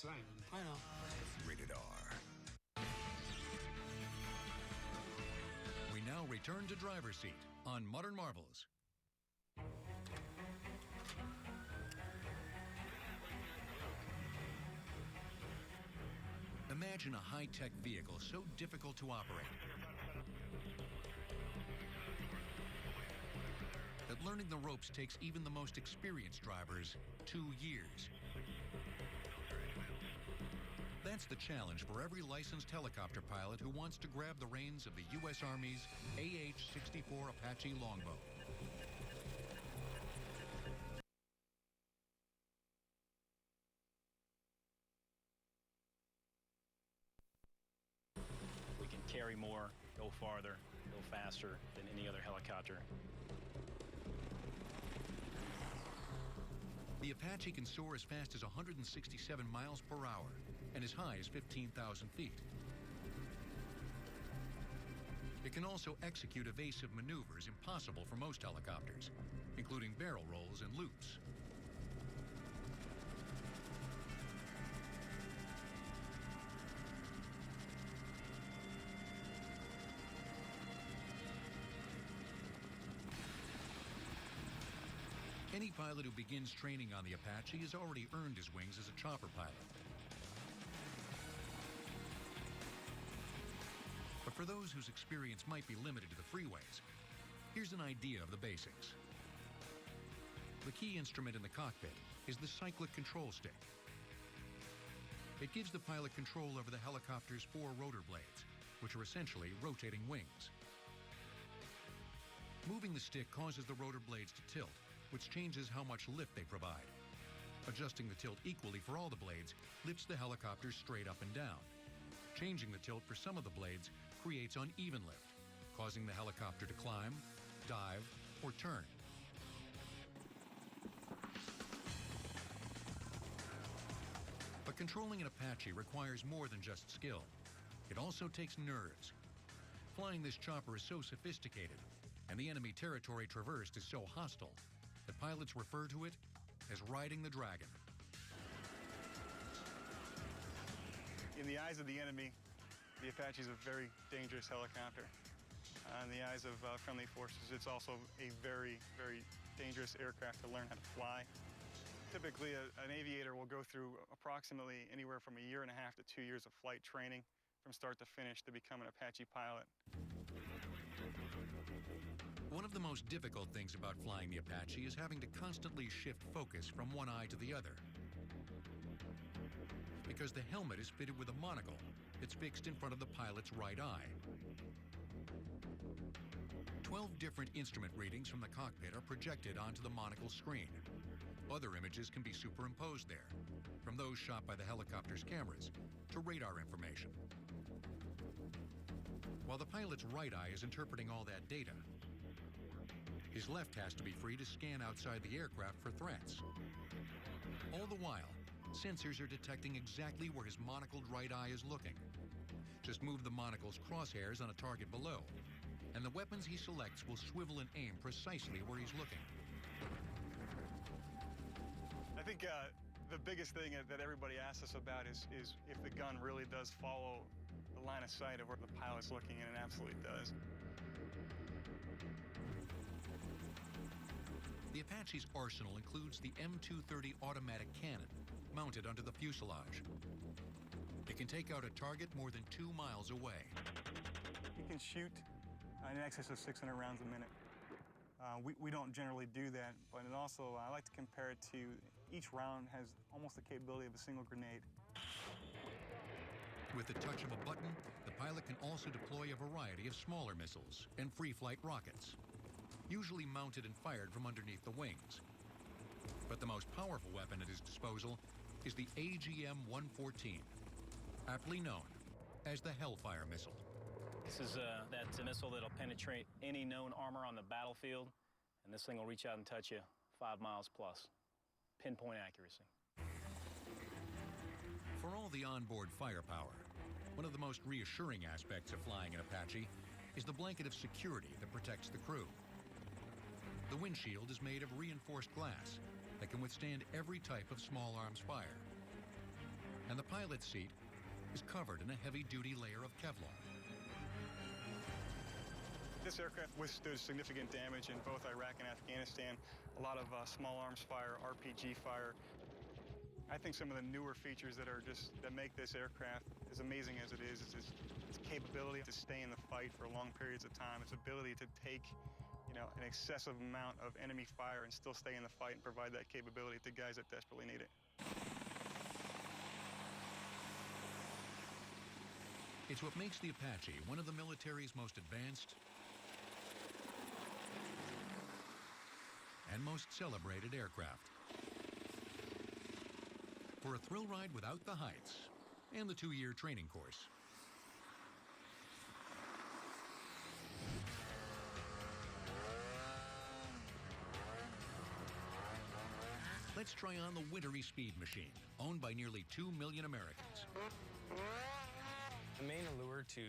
slang. I know. Rated R. We now return to Driver's Seat on Modern Marvels. Imagine a high-tech vehicle so difficult to operate that learning the ropes takes even the most experienced drivers 2 years. That's the challenge for every licensed helicopter pilot who wants to grab the reins of the U.S. Army's AH-64 Apache longboat. We can carry more, go farther, go faster than any other helicopter. The Apache can soar as fast as 167 miles per hour and as high as 15,000 feet. It can also execute evasive maneuvers impossible for most helicopters, including barrel rolls and loops. Any pilot who begins training on the Apache has already earned his wings as a chopper pilot. But for those whose experience might be limited to the freeways, here's an idea of the basics. The key instrument in the cockpit is the cyclic control stick. It gives the pilot control over the helicopter's 4 rotor blades, which are essentially rotating wings. Moving the stick causes the rotor blades to tilt, which changes how much lift they provide. Adjusting the tilt equally for all the blades lifts the helicopter straight up and down. Changing the tilt for some of the blades creates uneven lift, causing the helicopter to climb, dive, or turn. But controlling an Apache requires more than just skill. It also takes nerves. Flying this chopper is so sophisticated, and the enemy territory traversed is so hostile, that pilots refer to it as riding the dragon. In the eyes of the enemy, the Apache is a very dangerous helicopter. In the eyes of friendly forces, it's also a very, very dangerous aircraft to learn how to fly. Typically, an aviator will go through approximately anywhere from 1.5 to 2 years of flight training from start to finish to become an Apache pilot. One of the most difficult things about flying the Apache is having to constantly shift focus from one eye to the other. Because the helmet is fitted with a monocle that's fixed in front of the pilot's right eye. 12 different instrument readings from the cockpit are projected onto the monocle screen. Other images can be superimposed there, from those shot by the helicopter's cameras to radar information. While the pilot's right eye is interpreting all that data, his left has to be free to scan outside the aircraft for threats. All the while, sensors are detecting exactly where his monocled right eye is looking. Just move the monocle's crosshairs on a target below, and the weapons he selects will swivel and aim precisely where he's looking. I think the biggest thing that everybody asks us about is if the gun really does follow the line of sight of where the pilot's looking, and it absolutely does. The Apache's arsenal includes the M230 automatic cannon, mounted under the fuselage. It can take out a target more than 2 miles away. You can shoot in excess of 600 rounds a minute. We don't generally do that, but it also, I like to compare it to each round has almost the capability of a single grenade. With the touch of a button, the pilot can also deploy a variety of smaller missiles and free-flight rockets, usually mounted and fired from underneath the wings. But the most powerful weapon at his disposal is the AGM-114, aptly known as the Hellfire missile. This is that missile that'll penetrate any known armor on the battlefield, and this thing will reach out and touch you 5 miles plus. Pinpoint accuracy. For all the onboard firepower, one of the most reassuring aspects of flying an Apache is the blanket of security that protects the crew. The windshield is made of reinforced glass that can withstand every type of small arms fire. and the pilot's seat is covered in a heavy-duty layer of Kevlar. This aircraft withstood significant damage in both Iraq and Afghanistan. A lot of small arms fire, RPG fire. I think some of the newer features that make this aircraft as amazing as it is its capability to stay in the fight for long periods of time, its ability to take, an excessive amount of enemy fire and still stay in the fight and provide that capability to guys that desperately need it. It's what makes the Apache one of the military's most advanced and most celebrated aircraft. For a thrill ride without the heights and the 2-year training course, let's try on the wintry speed machine, owned by nearly 2 million Americans. The main allure to